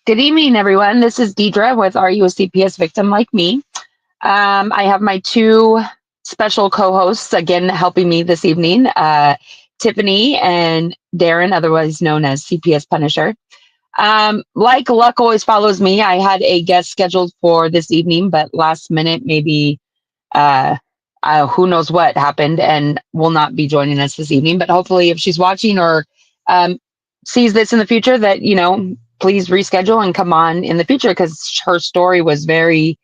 Good evening, everyone. This is Deidre with Are You a CPS Victim Like Me? I have my two special co hosts again helping me this evening, Tiffany and Darren, otherwise known as CPS Punisher. Like luck always follows me, I had a guest scheduled for this evening, but last minute, maybe uh, who knows what happened and will not be joining us this evening. But hopefully, if she's watching or um, sees this in the future, that, please reschedule and come on in the future because her story was very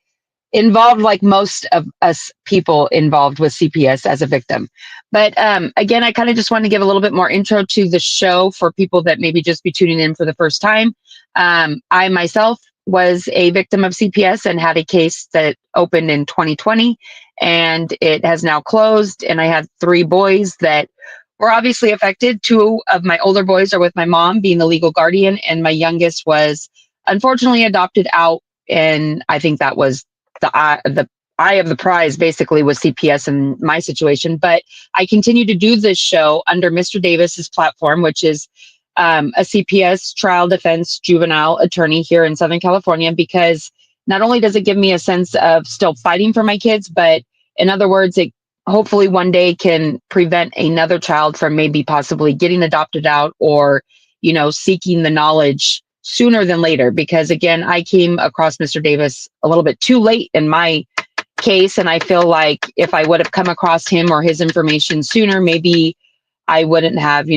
involved, like most of us people involved with CPS as a victim. But again, I kind of just want to give a little bit more intro to the show for people that maybe just be tuning in for the first time. I myself was a victim of CPS and had a case that opened in 2020, and it has now closed. And I had three boys that were obviously affected. Two of my older boys are with my mom, being the legal guardian, and my youngest was unfortunately adopted out. And I think that was the eye of the prize basically was CPS in my situation. But I continue to do this show under Mr. Davis's platform, which is a CPS trial defense juvenile attorney here in Southern California, because not only does it give me a sense of still fighting for my kids, but in other words, it hopefully one day can prevent another child from maybe possibly getting adopted out or, seeking the knowledge sooner than later. Because again, I came across Mr. Davis a little bit too late in my case. And I feel like if I would have come across him or his information sooner, maybe I wouldn't have,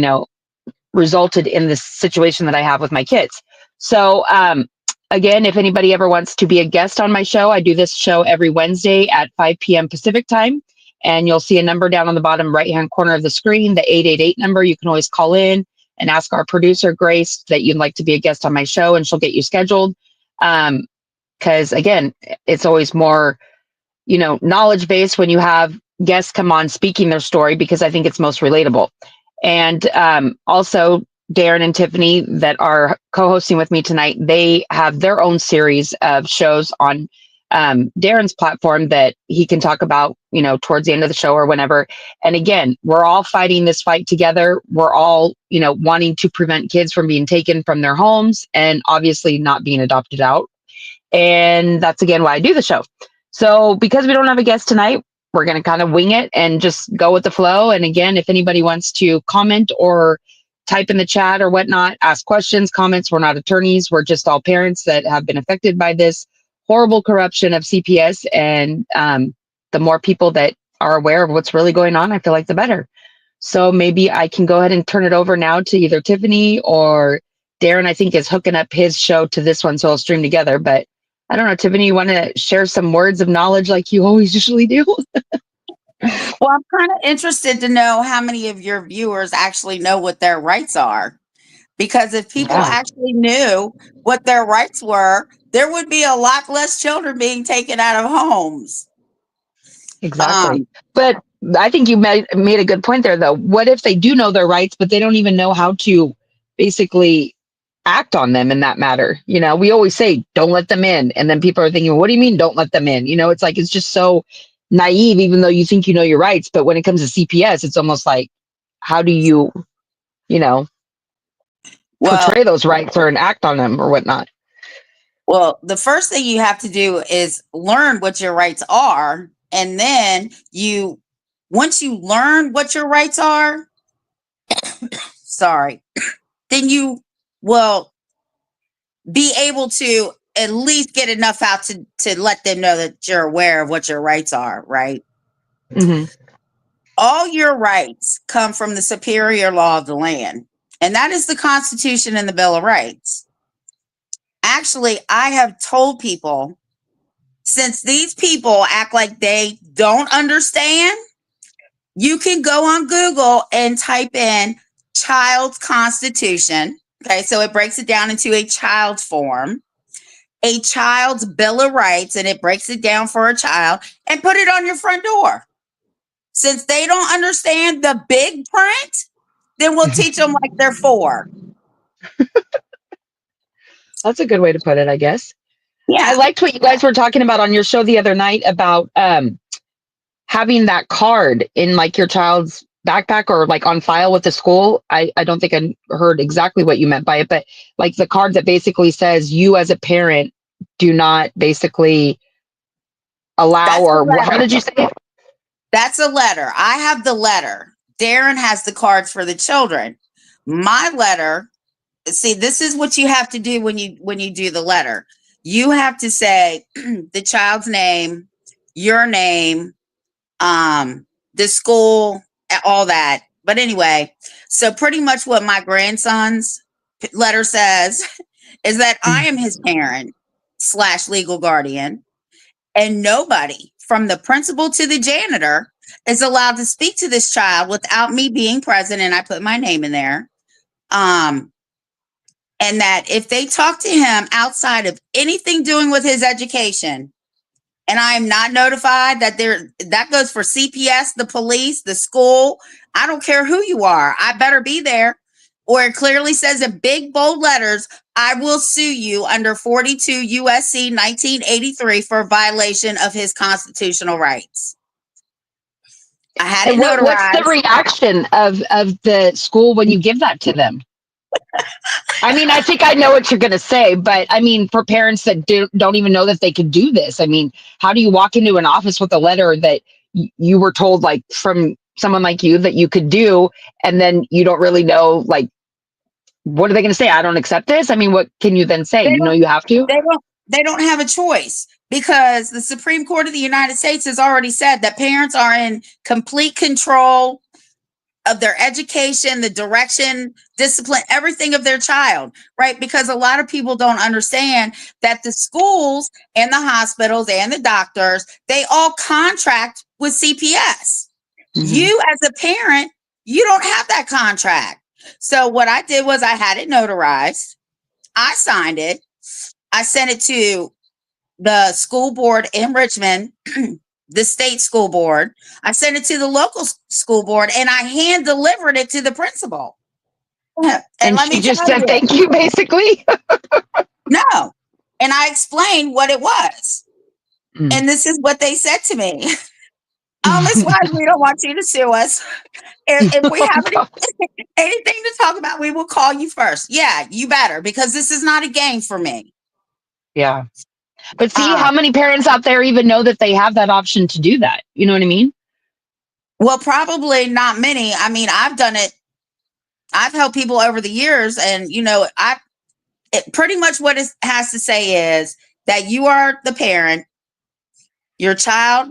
resulted in this situation that I have with my kids. So, again, if anybody ever wants to be a guest on my show, I do this show every Wednesday at 5 p.m. Pacific time. And you'll see a number down on the bottom right-hand corner of the screen, the 888 number. You can always call in and ask our producer, Grace, that you'd like to be a guest on my show, and she'll get you scheduled. Because, again, it's always more, knowledge-based when you have guests come on speaking their story, because I think it's most relatable. And also, Darren and Tiffany that are co-hosting with me tonight, they have their own series of shows on Darren's platform that he can talk about, towards the end of the show or whenever. And again, we're all fighting this fight together. We're all, wanting to prevent kids from being taken from their homes and obviously not being adopted out. And that's again why I do the show. So because we don't have a guest tonight, we're going to kind of wing it and just go with the flow. And again, if anybody wants to comment or type in the chat or whatnot, ask questions, comments, we're not attorneys. We're just all parents that have been affected by this horrible corruption of CPS. And the more people that are aware of what's really going on, I feel like the better. So maybe I can go ahead and turn it over now to either Tiffany or Darren. I think is hooking up his show to this one, so I'll stream together. But I don't know, Tiffany, you want to share some words of knowledge like you always usually do? Well, I'm kind of interested to know how many of your viewers actually know what their rights are. Because if people actually knew what their rights were, there would be a lot less children being taken out of homes. Exactly. But I think you made a good point there, though. What if they do know their rights, but they don't even know how to basically act on them in that matter? We always say, don't let them in. And then people are thinking, what do you mean, don't let them in? It's like, it's just so naive, even though you think you know your rights. But when it comes to CPS, it's almost like, how do you, portray those rights or enact on them or whatnot? Well, the first thing you have to do is learn what your rights are. And then once you learn what your rights are, then you will be able to at least get enough out to let them know that you're aware of what your rights are, right? Mm-hmm. All your rights come from the superior law of the land, and that is the Constitution and the Bill of Rights. Actually, I have told people, since these people act like they don't understand, you can go on Google and type in child's constitution. Okay, so it breaks it down into a child form, a child's bill of rights, and it breaks it down for a child, and put it on your front door. Since they don't understand the big print, then we'll teach them like they're 4. That's a good way to put it, I guess. Yeah. I liked what you guys were talking about on your show the other night about having that card in like your child's backpack or like on file with the school. I don't think I heard exactly what you meant by it, but like the card that basically says you as a parent do not basically allow, That's the or how letter. did you say it? That's a letter. I have the letter. Darren has the cards for the children. My letter, see, this is what you have to do when you do the letter. You have to say the child's name, your name, the school, all that. But anyway, so pretty much what my grandson's letter says is that I am his parent slash legal guardian, and nobody from the principal to the janitor is allowed to speak to this child without me being present. And I put my name in there. Um, and that if they talk to him outside of anything doing with his education, and I am not notified, that goes for CPS, the police, the school. I don't care who you are. I better be there. Or it clearly says in big bold letters, I will sue you under 42 USC 1983 for violation of his constitutional rights. I had it And what's the notarized. reaction of the school when you give that to them? I mean, I think I know what you're going to say, but I mean, for parents that don't even know that they could do this, I mean, how do you walk into an office with a letter that you were told, like, from someone like you, that you could do, and then you don't really know, like, what are they going to say? I don't accept this. I mean, what can you then say? They You know, don't you have to. they don't have a choice, because the Supreme Court of the United States has already said that parents are in complete control of their education, the direction, discipline, everything of their child, right? Because a lot of people don't understand that the schools and the hospitals and the doctors, they all contract with CPS. Mm-hmm. You as a parent, you don't have that contract. So what I did was I had it notarized. I signed it. I sent it to the school board in Richmond, the state school board. I sent it to the local school board, and I hand delivered it to the principal. And And let she me tell just said, you, thank you, basically. no. And I explained what it was. Mm. And this is what they said to me. Miss Wise, we don't want you to sue us. If we have anything to talk about, we will call you first. Yeah, you better, because this is not a game for me. Yeah. But see, Um, how many parents out there even know that they have that option to do that? You know what I mean? well, probably not many. I mean, I've done it. I've helped people over the years, and pretty much what it has to say is that you are the parent, your child's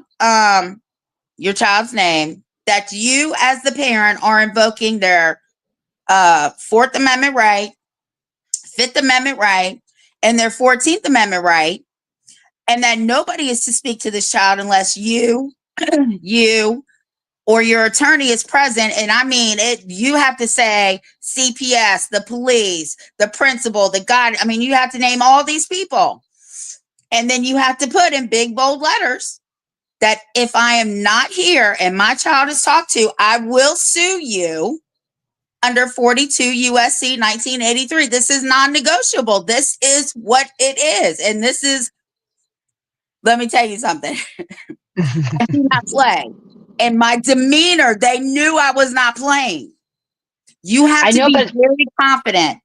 name, that you as the parent are invoking their Fourth Amendment right, Fifth Amendment right, and their 14th Amendment right, and that nobody is to speak to this child unless you, you, or your attorney is present. And I mean, you have to say CPS, the police, the principal, the guide. I mean, you have to name all these people. And then you have to put in big, bold letters that if I am not here and my child is talked to, I will sue you under 42 USC 1983. This is non-negotiable. This is what it is. And this is, let me tell you something. I do not play. And my demeanor, they knew I was not playing. You have I to know, be but very confident.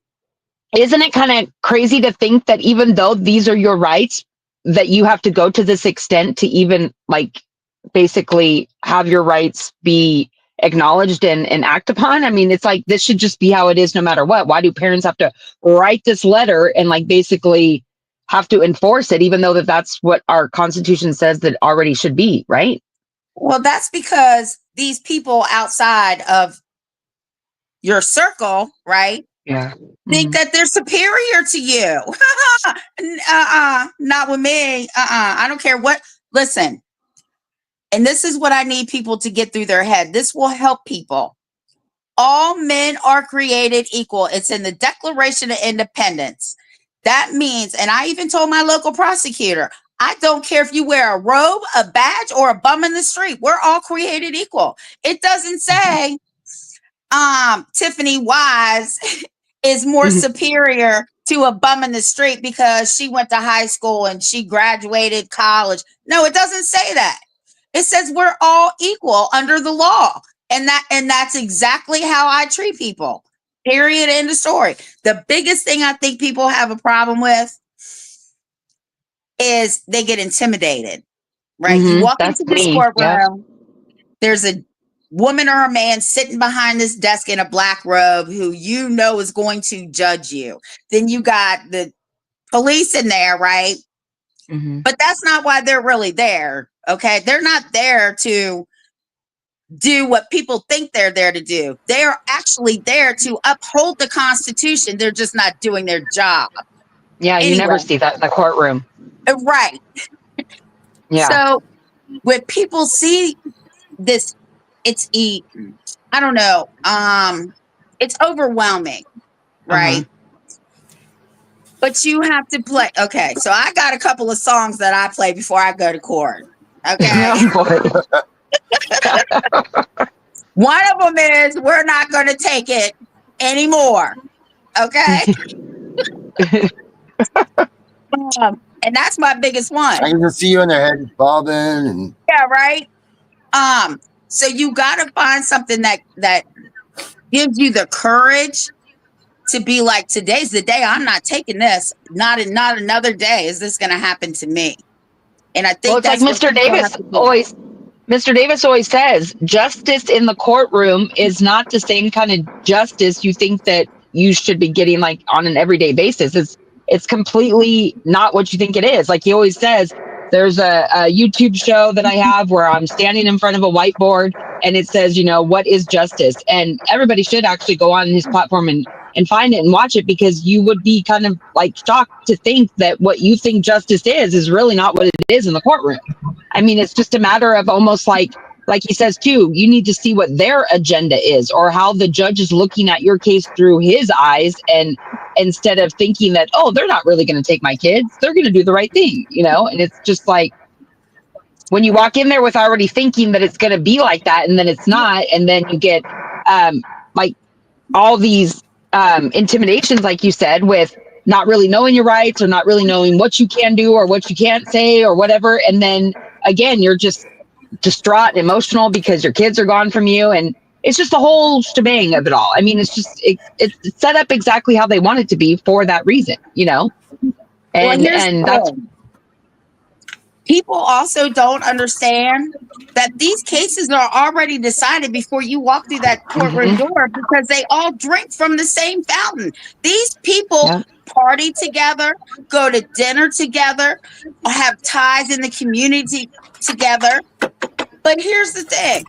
isn't it kind of crazy to think that even though these are your rights, that you have to go to this extent to even, like, basically have your rights be acknowledged and act upon? I mean, it's like, this should just be how it is no matter what. Why do parents have to write this letter and, like, basically have to enforce it, even though that's what our Constitution says that already should be, right? Well, that's because these people outside of your circle, right, Yeah. think that they're superior to you. Not with me. I don't care what. Listen, and this is what I need people to get through their head. This will help people. All men are created equal. It's in the Declaration of Independence. That means, and I even told my local prosecutor, I don't care if you wear a robe, a badge, or a bum in the street. We're all created equal. It doesn't say Tiffany Wise is more superior to a bum in the street because she went to high school and she graduated college. No, it doesn't say that. It says we're all equal under the law. And that's exactly how I treat people. Period. End of story. The biggest thing I think people have a problem with is they get intimidated. Right? You walk That's into this me. Yep. courtroom, there's a woman or a man sitting behind this desk in a black robe who you know is going to judge you. Then you got the police in there, right? Hmm. But that's not why they're really there. Okay. They're not there to do what people think they're there to do. They are actually there to uphold the Constitution. They're just not doing their job. Yeah, you never Anyway, see that in the courtroom. right. Yeah. So when people see this, I don't know, it's overwhelming, Uh-huh. right? But you have to play. Okay, so I got a couple of songs that I play before I go to court. Okay. Oh boy. One of them is "We're Not Going to Take It Anymore." Okay. And that's my biggest one. I can just see you in their head bobbing and Yeah, right. So you gotta find something that gives you the courage to be like, today's the day. I'm not taking this. Not another day is this gonna happen to me. And I Well, think it's like that's what Mr. people have Davis to do. always Mr. Davis always says, justice in the courtroom is not the same kind of justice you think that you should be getting like on an everyday basis. It's completely not what you think it is. Like he always says, there's a YouTube show that I have where I'm standing in front of a whiteboard and it says, what is justice? And everybody should actually go on his platform and find it and watch it, because you would be kind of like shocked to think that what you think justice is really not what it is in the courtroom. I mean, it's just a matter of almost like he says too, you need to see what their agenda is or how the judge is looking at your case through his eyes, and instead of thinking that, oh, they're not really going to take my kids, they're going to do the right thing, and it's just like when you walk in there with already thinking that it's going to be like that, and then it's not, and then you get like all these intimidations, like you said, with not really knowing your rights or not really knowing what you can do or what you can't say or whatever. And then again, you're just distraught and emotional because your kids are gone from you. And it's just the whole shebang of it all. I mean, it's set up exactly how they want it to be for that reason, Well, and here's and the that's thing. People also don't understand that these cases are already decided before you walk through that courtroom mhm, door, because they all drink from the same fountain. These people yeah. party together, go to dinner together, have ties in the community together. But here's the thing.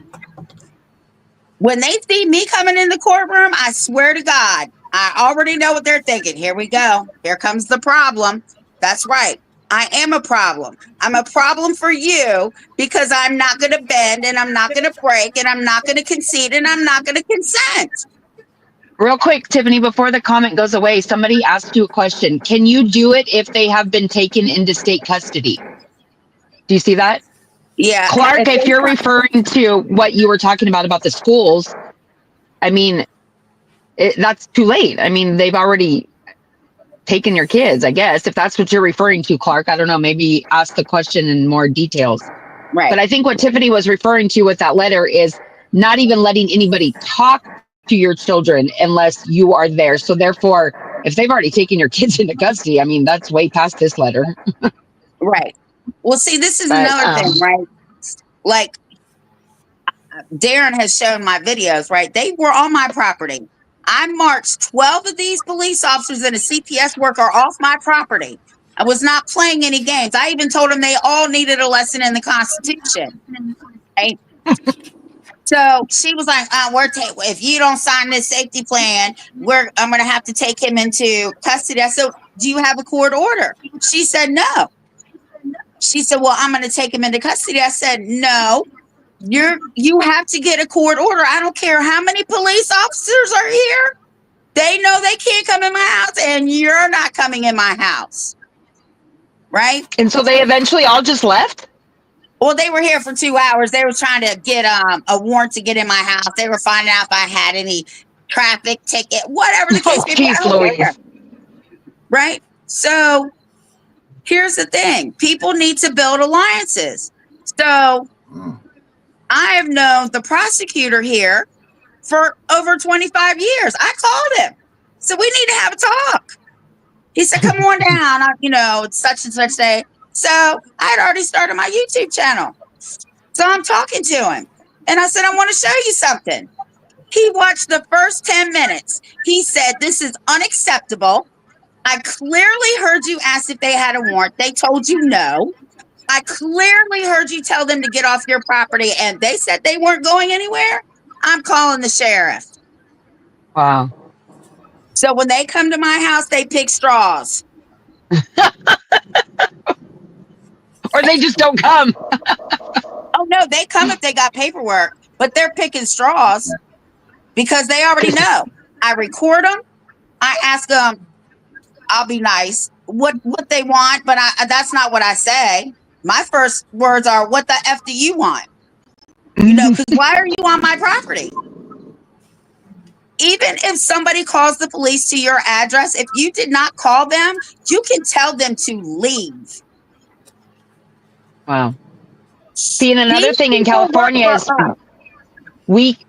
When they see me coming in the courtroom, I swear to God, I already know what they're thinking. Here we go. Here comes the problem. That's right. I am a problem. I'm a problem for you because I'm not going to bend and I'm not going to break and I'm not going to concede and I'm not going to consent. Real quick, Tiffany, before the comment goes away, somebody asked you a question. Can you do it if they have been taken into state custody? Do you see that? Yeah. Clark, if you're referring to what you were talking about the schools, I mean, that's too late. I mean, they've already taken your kids, I guess, if that's what you're referring to, Clark. I don't know, maybe ask the question in more details. Right. But I think what Tiffany was referring to with that letter is not even letting anybody talk to your children unless you are there. So therefore, if they've already taken your kids into custody, I mean, that's way past this letter. Right. Well, see, this is But another thing, right? Like Darren has shown my videos, right? They were on my property. I marched 12 of these police officers and a CPS worker off my property. I was not playing any games. I even told them they all needed a lesson in the Constitution. Right? So she was like, if you don't sign this safety plan, I'm going to have to take him into custody. I said, do you have a court order? She said, no. She said, well, I'm going to take him into custody. I said, no. You have to get a court order. I don't care how many police officers are here. They know they can't come in my house, and you're not coming in my house. Right? and so they eventually all just left? Well, they were here for 2 hours. They were trying to get a warrant to get in my house. They were finding out if I had any traffic ticket, whatever the case may be. I don't care. Right? So here's the thing. People need to build alliances. So I have known the prosecutor here for over 25 years. I called him. So we need to have a talk. He said, come on down. It's such and such day. So I had already started my YouTube channel. So I'm talking to him. And I said, I want to show you something. He watched the first 10 minutes. He said, this is unacceptable. I clearly heard you ask if they had a warrant. They told you no. I clearly heard you tell them to get off your property, and they said they weren't going anywhere. I'm calling the sheriff. Wow. So when they come to my house, they pick straws. Or they just don't come. Oh, no, they come if they got paperwork, but they're picking straws because they already know. I record them. I ask them, I'll be nice, what they want, but that's not what I say. My first words are, what the F do you want? Because why are you on my property? Even if somebody calls the police to your address, if you did not call them, you can tell them to leave. Wow. See, and another These thing in people California work is for us.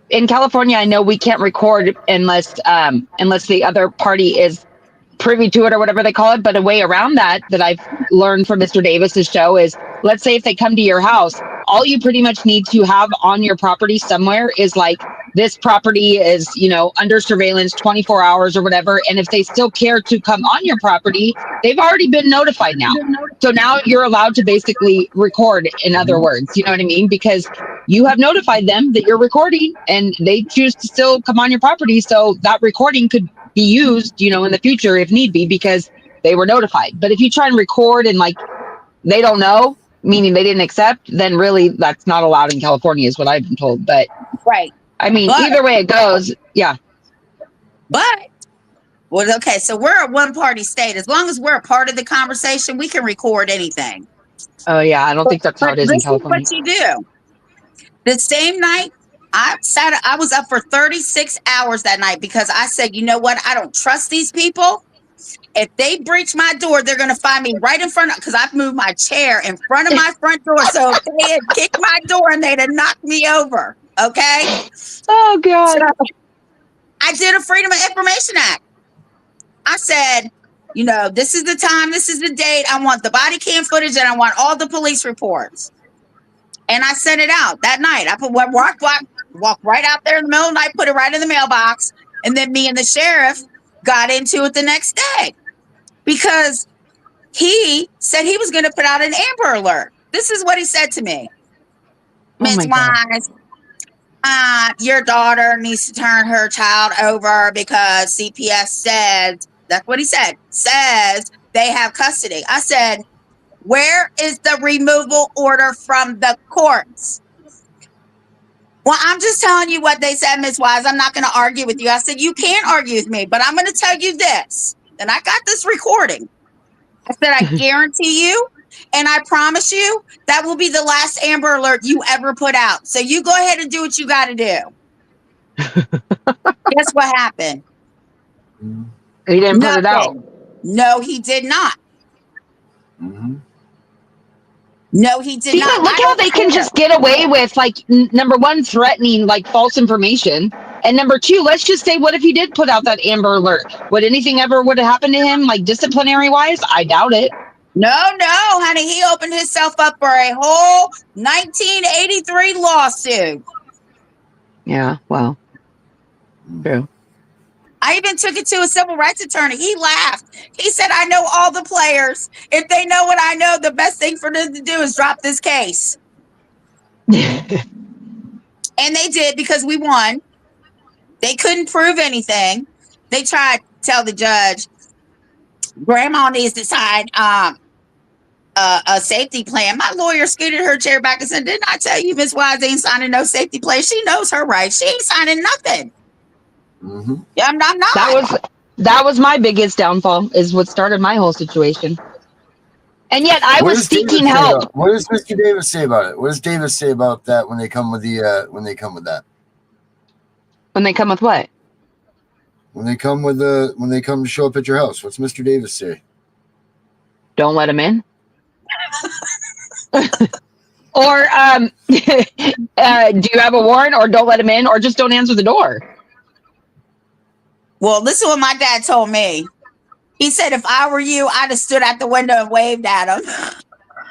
in California, I know we can't record unless the other party is privy to it or whatever they call it. But a way around that I've learned from Mr. Davis's show is, let's say if they come to your house, all you pretty much need to have on your property somewhere is like, this property is, under surveillance 24 hours or whatever. And if they still care to come on your property, they've already been notified now. So now you're allowed to basically record, in other words, you know what I mean? Because you have notified them that you're recording and they choose to still come on your property. So that recording could be used, in the future if need be, because they were notified. But if you try and record and they don't know, meaning they didn't accept, then really that's not allowed in California is what I've been told. But Right. I mean, But- either way it goes, yeah. Okay, so we're a one-party state. As long as we're a part of the conversation, we can record anything. Oh yeah, I don't think that's how it is in This California. is what you do. The same night, I was up for 36 hours that night because I said, you know what? I don't trust these people. If they breach my door, they're going to find me right in front of, because I've moved my chair in front of my front door. So if they had kicked my door and they'd have knocked me over. Okay. Oh God. So I did a Freedom of Information Act. I said, this is the time, this is the date. I want the body cam footage and I want all the police reports. And I sent it out that night. I walk right out there in the middle of the night, put it right in the mailbox. And then me and the sheriff got into it the next day because he said he was going to put out an Amber Alert. This is what he said to me. Ms. Wise, your daughter needs to turn her child over because CPS says, that's what he said, says they have custody. I said, where is the removal order from the courts? Well, I'm just telling you what they said, Ms. Wise. I'm not going to argue with you. I said, you can't argue with me, but I'm going to tell you this. And I got this recording. I said, I guarantee you, and I promise you, that will be the last Amber Alert you ever put out. So you go ahead and do what you got to do. Guess what happened? He didn't put it out. No, he did not. Mm-hmm. No, he did not. Look how they can just get away with, number one, threatening, false information. And number two, let's just say, what if he did put out that Amber Alert? Would anything ever would have happened to him, disciplinary-wise? I doubt it. No, honey. He opened himself up for a whole 1983 lawsuit. Yeah, well, true. I even took it to a civil rights attorney. He laughed. He said, I know all the players. If they know what I know, the best thing for them to do is drop this case. And they did because we won. They couldn't prove anything. They tried to tell the judge, Grandma needs to sign a safety plan. My lawyer scooted her chair back and said, didn't I tell you Ms. Wise ain't signing no safety plan? She knows her rights. She ain't signing nothing. Mm-hmm. Yeah, I'm not. That was my biggest downfall, is what started my whole situation. And yet I was seeking help. What does Mr. Davis say about it? What does Davis say about that when they come with that? When they come with what? When they come to show up at your house, what's Mr. Davis say? Don't let him in. Or do you have a warrant, or don't let him in, or just don't answer the door? Well, this is what my dad told me. He said, if I were you, I'd have stood out the window and waved at him.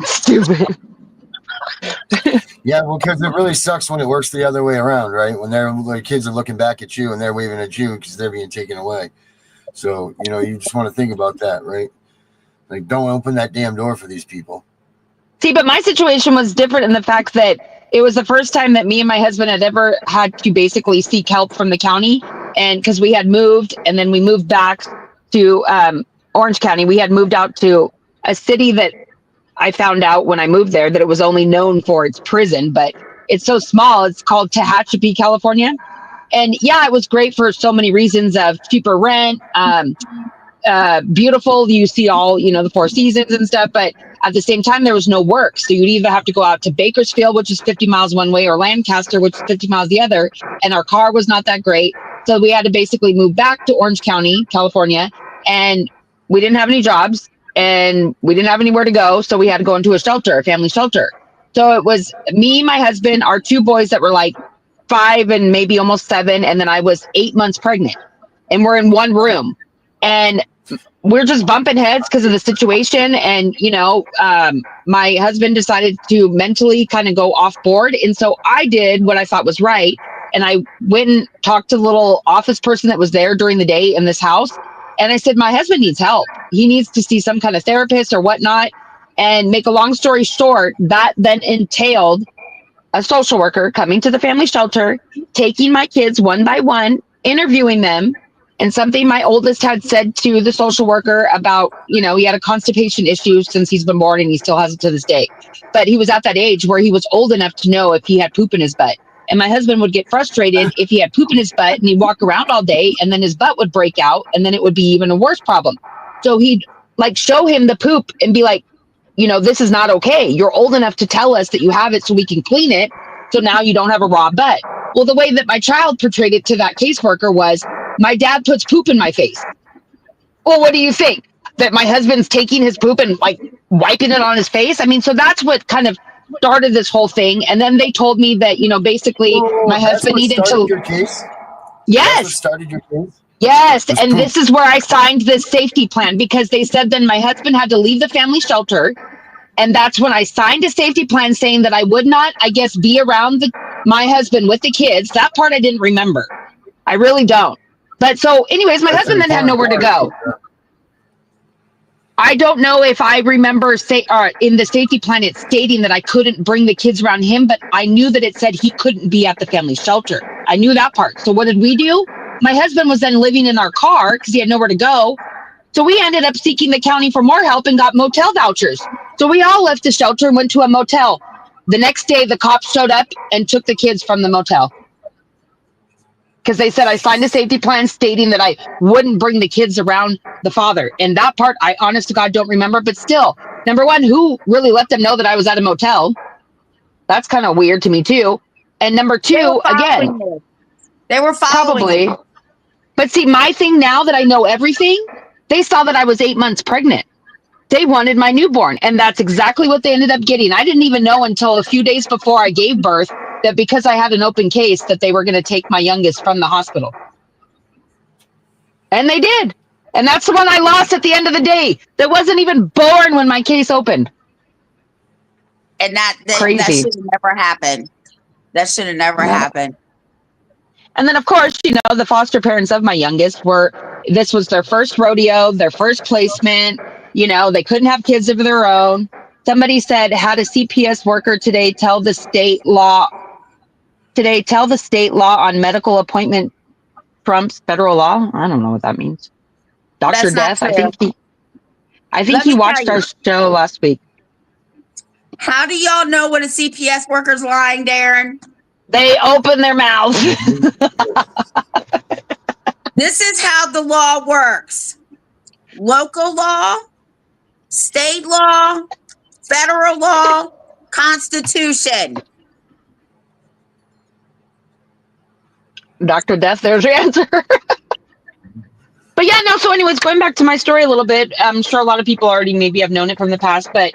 Stupid. Yeah, well, because it really sucks when it works the other way around, right? When the kids are looking back at you and they're waving at you because they're being taken away. So, you just want to think about that, right? Like, don't open that damn door for these people. See, but my situation was different in the fact that it was the first time that me and my husband had ever had to basically seek help from the county. And because we had moved and then we moved back to Orange County, we had moved out to a city that I found out when I moved there that it was only known for its prison, but it's so small. It's called Tehachapi, California. And yeah, it was great for so many reasons of cheaper rent, beautiful. You see all, the Four Seasons and stuff, but at the same time, there was no work. So you'd either have to go out to Bakersfield, which is 50 miles one way, or Lancaster, which is 50 miles the other. And our car was not that great. So we had to basically move back to Orange County, California. And we didn't have any jobs and we didn't have anywhere to go. So we had to go into a family shelter. So it was me, my husband, our two boys that were like 5 and maybe almost 7. And then I was 8 months pregnant. And we're in one room. And we're just bumping heads because of the situation. And, my husband decided to mentally kind of go off board. And so I did what I thought was right. And I went and talked to the little office person that was there during the day in this house. And I said, my husband needs help. He needs to see some kind of therapist or whatnot. And make a long story short, that then entailed a social worker coming to the family shelter, taking my kids one by one, interviewing them. And something my oldest had said to the social worker about, he had a constipation issue since he's been born and he still has it to this day. But he was at that age where he was old enough to know if he had poop in his butt. And my husband would get frustrated if he had poop in his butt and he'd walk around all day and then his butt would break out and then it would be even a worse problem. So he'd show him the poop and be like, this is not okay. You're old enough to tell us that you have it so we can clean it. So now you don't have a raw butt. Well, the way that my child portrayed it to that caseworker was, my dad puts poop in my face. Well, what do you think? That my husband's taking his poop and wiping it on his face? I mean, so that's what kind of started this whole thing. And then they told me that, basically my husband needed to. Your case? Yes. That's what started your case? Yes. And this is where I signed this safety plan because they said then my husband had to leave the family shelter. And that's when I signed a safety plan saying that I would not, I guess, be around my husband with the kids. That part I didn't remember. I really don't. But so anyways, my husband then had nowhere to go. I don't know if I remember in the safety plan, it's stating that I couldn't bring the kids around him, but I knew that it said he couldn't be at the family shelter. I knew that part. So what did we do? My husband was then living in our car because he had nowhere to go. So we ended up seeking the county for more help and got motel vouchers. So we all left the shelter and went to a motel. The next day, the cops showed up and took the kids from the motel. Because they said I signed a safety plan stating that I wouldn't bring the kids around the father. And that part, I honest to God don't remember. But still, number one, who really let them know that I was at a motel? That's kind of weird to me, too. And number two, again, they were following probably. you. But see, my thing now that I know everything, they saw that I was 8 months pregnant. They wanted my newborn. And that's exactly what they ended up getting. I didn't even know until a few days before I gave birth that because I had an open case that they were going to take my youngest from the hospital. And they did. And that's the one I lost at the end of the day. That wasn't even born when my case opened. And that Crazy. should have never happened. That should have never happened. And then, of course, the foster parents of my youngest this was their first rodeo, their first placement. They couldn't have kids of their own. Somebody said, had a CPS worker today tell the state law on medical appointment trumps federal law. I don't know what that means. Dr. Death, I think he watched our show last week. How do y'all know when a CPS worker's lying, Darren? They open their mouths. This is how the law works. Local law, state law, federal law, Constitution. Dr. Death, there's your answer. But yeah, no, so anyways, going back to my story a little bit, I'm sure a lot of people already maybe have known it from the past, but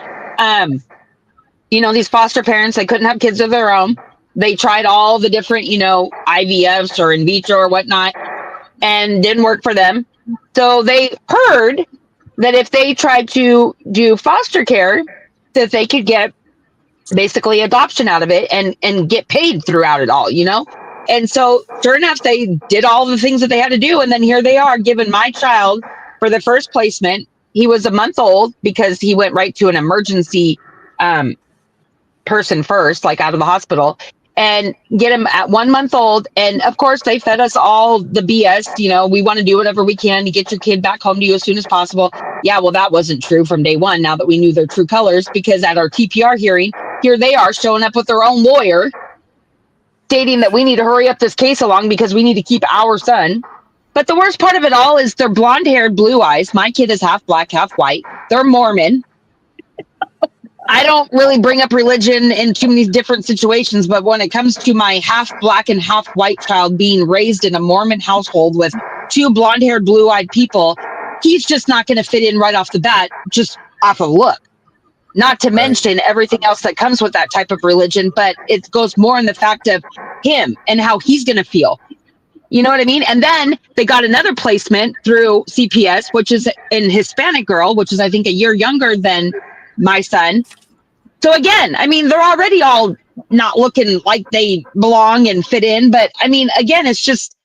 These foster parents, they couldn't have kids of their own. They tried all the different, IVFs or in vitro or whatnot, and didn't work for them. So they heard that if they tried to do foster care, that they could get basically adoption out of it and get paid throughout it all. And so sure enough, they did all the things that they had to do, and then here they are giving my child for the first placement. He was a month old because he went right to an emergency person first, like out of the hospital, and get him at 1 month old. And of course, they fed us all the BS. We want to do whatever we can to get your kid back home to you as soon as possible. Yeah, well, that wasn't true from day one. Now that we knew their true colors, because at our TPR hearing, here they are showing up with their own lawyer, stating that we need to hurry up this case along because we need to keep our son. But the worst part of it all is they're blonde-haired, blue eyes. My kid is half black, half white. They're Mormon. I don't really bring up religion in too many different situations, but when it comes to my half black and half white child being raised in a Mormon household with two blonde haired, blue eyed people, he's just not going to fit in right off the bat, just off of look. Not to mention everything else that comes with that type of religion, but it goes more in the fact of him and how he's going to feel. You know what I mean? And then they got another placement through CPS, which is an Hispanic girl, which is, I think, a year younger than my son. So again, I mean, they're already all not looking like they belong and fit in. But I mean, again, it's just,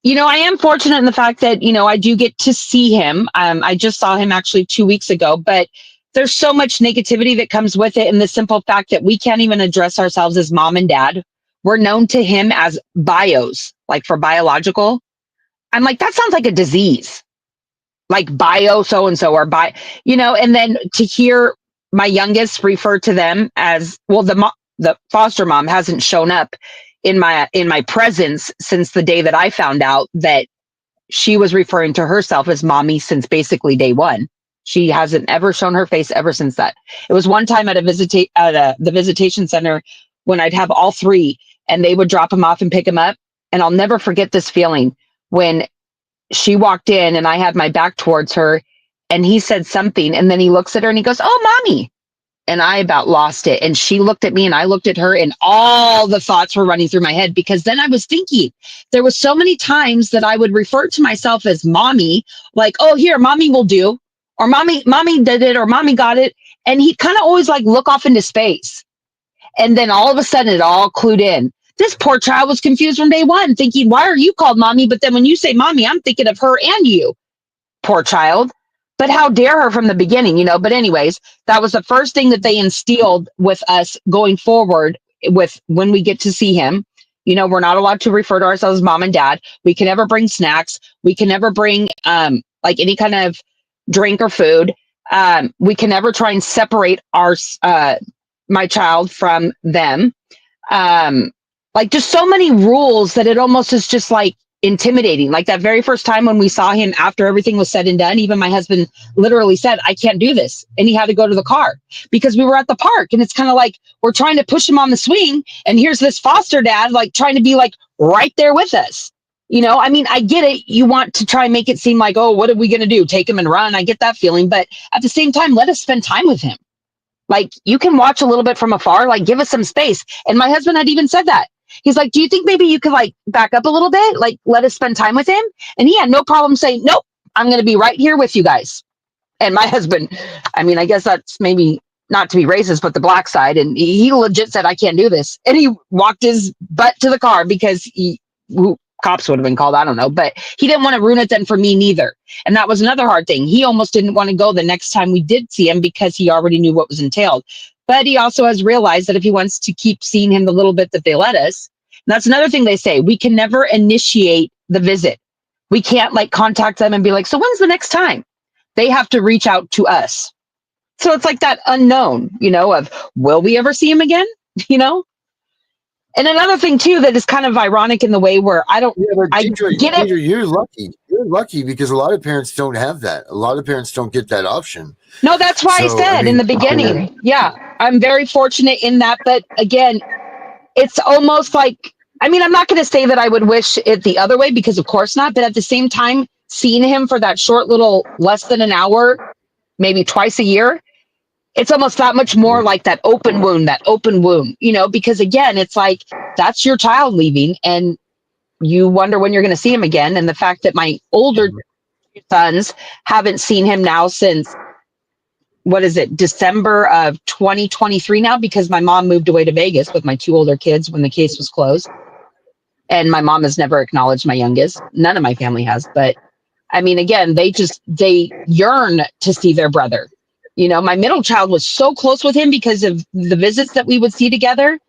I am fortunate in the fact that, I do get to see him. I just saw him actually 2 weeks ago, but there's so much negativity that comes with it. And the simple fact that we can't even address ourselves as mom and dad. We're known to him as bios, like for biological. I'm like, that sounds like a disease, like bio so-and-so or and then to hear my youngest refer to them as, well, the foster mom hasn't shown up in my presence since the day that I found out that she was referring to herself as mommy since basically day one. She hasn't ever shown her face ever since that. It was one time at the visitation center when I'd have all three and they would drop him off and pick him up. And I'll never forget this feeling when she walked in and I had my back towards her and he said something. And then he looks at her and he goes, "Oh, mommy." And I about lost it. And she looked at me and I looked at her and all the thoughts were running through my head, because then I was thinking there was so many times that I would refer to myself as mommy, like, "Oh, here, mommy will do," or mommy did it, or mommy got it. And he'd kind of always like look off into space. And then all of a sudden it all clued in. This poor child was confused from day one, thinking, "Why are you called mommy?" But then when you say mommy, I'm thinking of her and you. Poor child. But how dare her from the beginning. But anyways, that was the first thing that they instilled with us going forward with when we get to see him. We're not allowed to refer to ourselves as mom and dad. We can never bring snacks. We can never bring like any kind of drink or food. We can never try and separate my child from them. Like just so many rules that it almost is just like intimidating. Like that very first time when we saw him after everything was said and done, even my husband literally said, "I can't do this." And he had to go to the car because we were at the park. And it's kind of like we're trying to push him on the swing. And here's this foster dad, like trying to be like right there with us. I mean, I get it. You want to try and make it seem like, oh, what are we going to do? Take him and run. I get that feeling. But at the same time, let us spend time with him. Like you can watch a little bit from afar, like give us some space. And my husband had even said that. He's like, "Do you think maybe you could like back up a little bit? Like let us spend time with him?" And he had no problem saying, "Nope, I'm going to be right here with you guys." And my husband, I mean, I guess that's maybe not to be racist, but the black side. And he legit said, "I can't do this." And he walked his butt to the car because cops would have been called. I don't know, but he didn't want to ruin it then for me neither. And that was another hard thing. He almost didn't want to go the next time we did see him because he already knew what was entailed. But he also has realized that if he wants to keep seeing him the little bit that they let us, and that's another thing they say, we can never initiate the visit. We can't like contact them and be like, "So when's the next time?" They have to reach out to us. So it's like that unknown, of will we ever see him again? And another thing too that is kind of ironic in the way where I get it. You're lucky. You're lucky because a lot of parents don't have that. A lot of parents don't get that option. No, that's why I said in the beginning. Yeah, I'm very fortunate in that. But again, it's almost like, I mean, I'm not going to say that I would wish it the other way because of course not. But at the same time, seeing him for that short little less than an hour, maybe twice a year, it's almost that much more like that open wound, because again, it's like that's your child leaving and you wonder when you're going to see him again. And the fact that my older sons haven't seen him now since, what is it, December of 2023 now, because my mom moved away to Vegas with my two older kids when the case was closed. And my mom has never acknowledged my youngest. None of my family has. But I mean, again, they yearn to see their brother. My middle child was so close with him because of the visits that we would see together.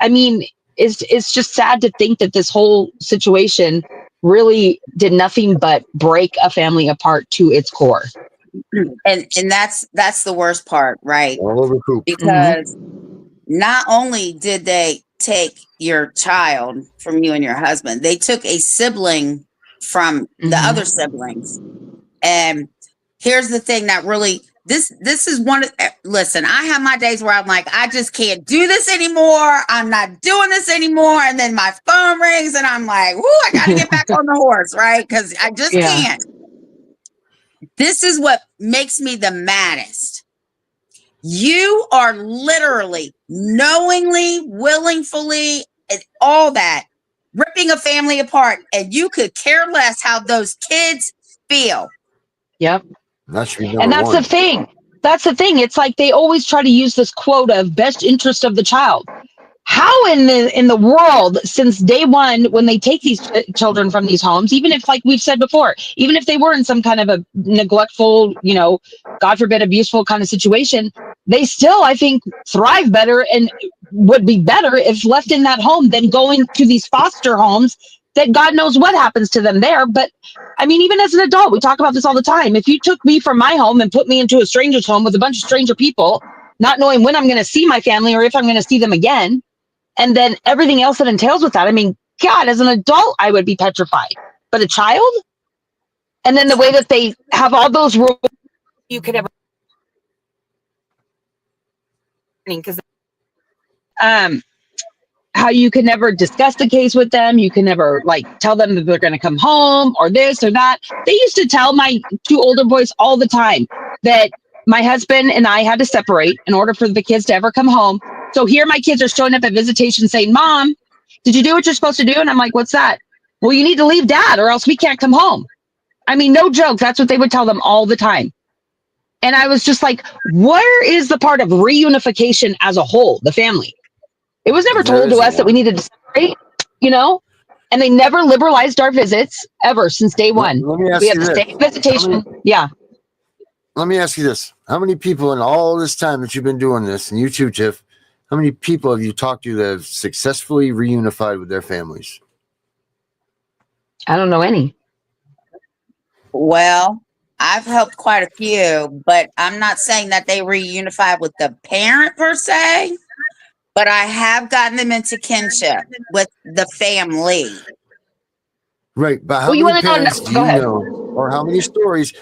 I mean, it's just sad to think that this whole situation really did nothing but break a family apart to its core. And that's the worst part, right? All over poop. Because not only did they take your child from you and your husband, they took a sibling from the other siblings. And here's the thing that really, this is one of, listen, I have my days where I'm like, I just can't do this anymore. I'm not doing this anymore. And then my phone rings and I'm like, whoo, I got to get back on the horse, right? Because I just can't. This is what makes me the maddest. You are literally knowingly, willingly, and all that, ripping a family apart, and you could care less how those kids feel. Yep. That should be and that's one. the thing. That's the thing. It's like they always try to use this quote of best interest of the child. How in the world, since day one, when they take these children from these homes, even if, like we've said before, even if they were in some kind of a neglectful, God forbid, abuseful kind of situation, they still, I think, thrive better and would be better if left in that home than going to these foster homes that God knows what happens to them there. But I mean, even as an adult, we talk about this all the time. If you took me from my home and put me into a stranger's home with a bunch of stranger people, not knowing when I'm going to see my family or if I'm going to see them again, and then everything else that entails with that. I mean, God, as an adult, I would be petrified. But a child? And then the way that they have all those rules you could ever, because how you can never discuss the case with them. You can never tell them that they're going to come home or this or that. They used to tell my two older boys all the time that my husband and I had to separate in order for the kids to ever come home. So here my kids are showing up at visitation saying, Mom, did you do what you're supposed to do? And I'm like, what's that? Well, you need to leave Dad or else we can't come home. I mean, no joke. That's what they would tell them all the time. And I was just like, where is the part of reunification as a whole, the family? It was never told to us that we needed to separate, and they never liberalized our visits ever since day one. Let me ask we you have this. to stay in visitation. Let me ask you this. How many people in all this time that you've been doing this, and you too, Tiff, how many people have you talked to that have successfully reunified with their families? I don't know any. Well, I've helped quite a few, but I'm not saying that they reunified with the parent per se, but I have gotten them into kinship with the family. Right, but how many parents do you know, or how many stories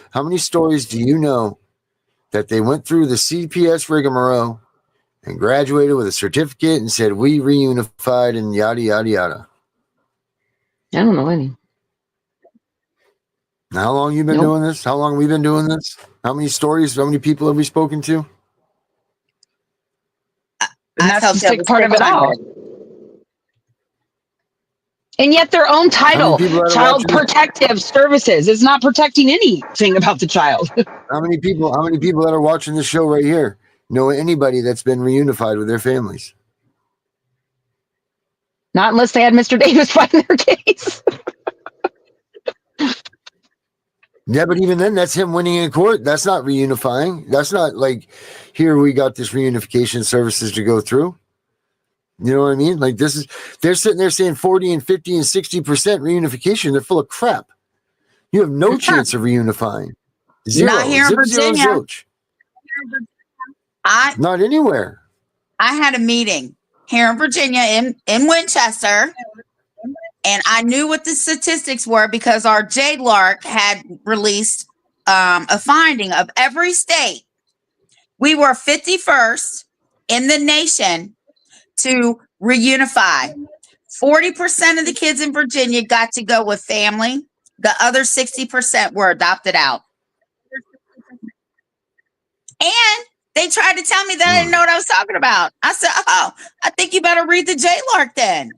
do you know that they went through the CPS rigmarole and graduated with a certificate and said, we reunified and yada, yada, yada? I don't know any. How long you been doing this? How long have we been doing this? How many stories, how many people have we spoken to? And that's the sick part of it all. And yet their own title, Child Protective Services, is not protecting anything about the child. How many people that are watching this show right here know anybody that's been reunified with their families? Not unless they had Mr. Davis fighting their case. Yeah, but even then, that's him winning in court. That's not reunifying. That's not like, here we got this reunification services to go through. You know what I mean? Like they're sitting there saying 40 and 50 and 60% reunification. They're full of crap. You have no chance of reunifying. Zero. Not here in Virginia. Not anywhere. I had a meeting here in Virginia in Winchester, and I knew what the statistics were because our JLARC had released a finding of every state. We were 51st in the nation to reunify. 40% of the kids in Virginia got to go with family. The other 60% were adopted out. And They tried to tell me that I didn't know what I was talking about. I said, oh, I think you better read the J-Lark then.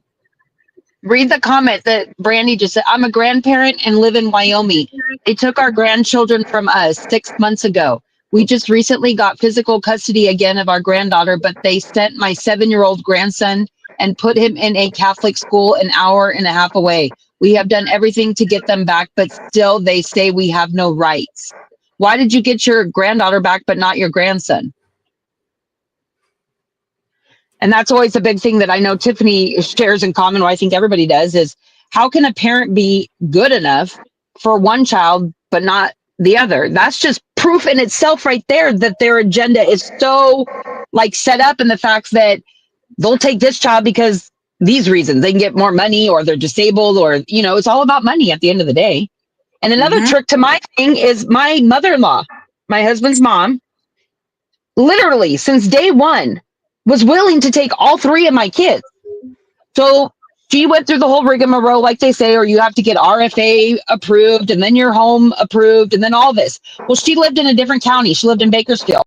Read the comment that Brandy just said. I'm a grandparent and live in Wyoming. They took our grandchildren from us 6 months ago. We just recently got physical custody again of our granddaughter, but they sent my 7-year-old grandson and put him in a Catholic school an hour and a half away. We have done everything to get them back, but still they say we have no rights. Why did you get your granddaughter back, but not your grandson? And that's always a big thing that I know Tiffany shares in common, what I think everybody does, is how can a parent be good enough for one child, but not the other? That's just proof in itself right there that their agenda is so like set up in the fact that they'll take this child because these reasons they can get more money or they're disabled or, you know, it's all about money at the end of the day. And another trick to my thing is my mother-in-law, my husband's mom, literally since day one was willing to take all 3 of my kids. So she went through the whole rigmarole, like they say, or you have to get RFA approved and then your home approved and then all this. Well, she lived in a different county. She lived in Bakersfield.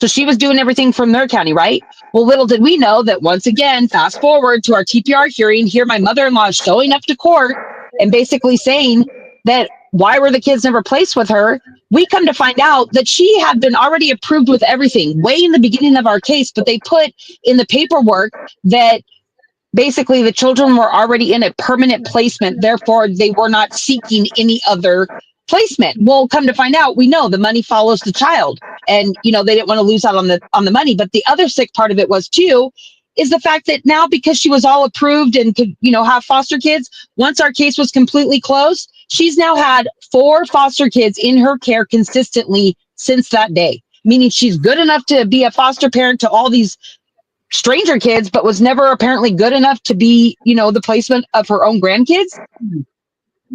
So she was doing everything from their county, right? Well, little did we know that once again, fast forward to our TPR hearing, here my mother-in-law is showing up to court and basically saying that why were the kids never placed with her? We come to find out that she had been already approved with everything way in the beginning of our case, but they put in the paperwork that basically the children were already in a permanent placement. Therefore, they were not seeking any other placement. Well, come to find out, we know the money follows the child. And, you know, they didn't want to lose out on the money. But the other sick part of it was, too, is the fact that now because she was all approved and could, you know, have foster kids, once our case was completely closed, she's now had 4 foster kids in her care consistently since that day, meaning she's good enough to be a foster parent to all these stranger kids, but was never apparently good enough to be, you know, the placement of her own grandkids.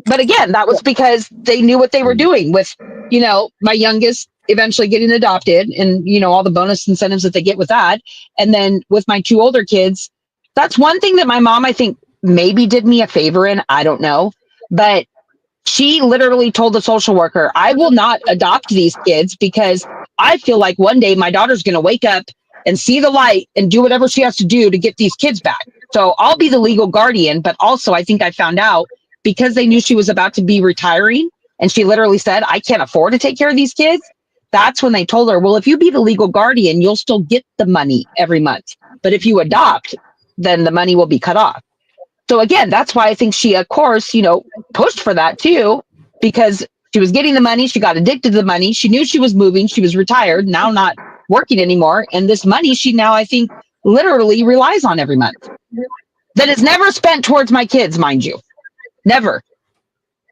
But again, that was because they knew what they were doing with, you know, my youngest eventually getting adopted and, you know, all the bonus incentives that they get with that. And then with my 2 older kids, that's one thing that my mom, I think, maybe did me a favor in. I don't know. But she literally told the social worker, I will not adopt these kids because I feel like one day my daughter's going to wake up and see the light and do whatever she has to do to get these kids back. So I'll be the legal guardian. But also, I think I found out because they knew she was about to be retiring and she literally said, I can't afford to take care of these kids. That's when they told her, well, if you be the legal guardian, you'll still get the money every month. But if you adopt, then the money will be cut off. So again, that's why I think she, of course, you know, pushed for that too, because she was getting the money. She got addicted to the money. She knew she was moving. She was retired, now not working anymore. And this money she now, I think, literally relies on every month. That is never spent towards my kids, mind you. Never.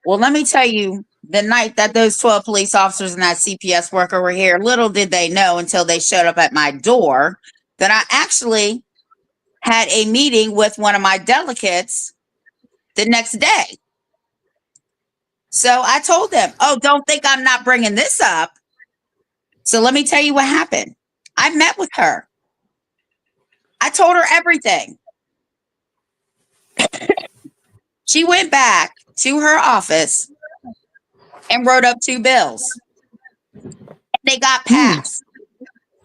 Well, let me tell you, the night that those 12 police officers and that CPS worker were here, little did they know until they showed up at my door that I actually had a meeting with one of my delegates the next day. So I told them, oh, don't think I'm not bringing this up. So let me tell you what happened. I met with her. I told her everything. She went back to her office and wrote up 2 bills. And they got passed.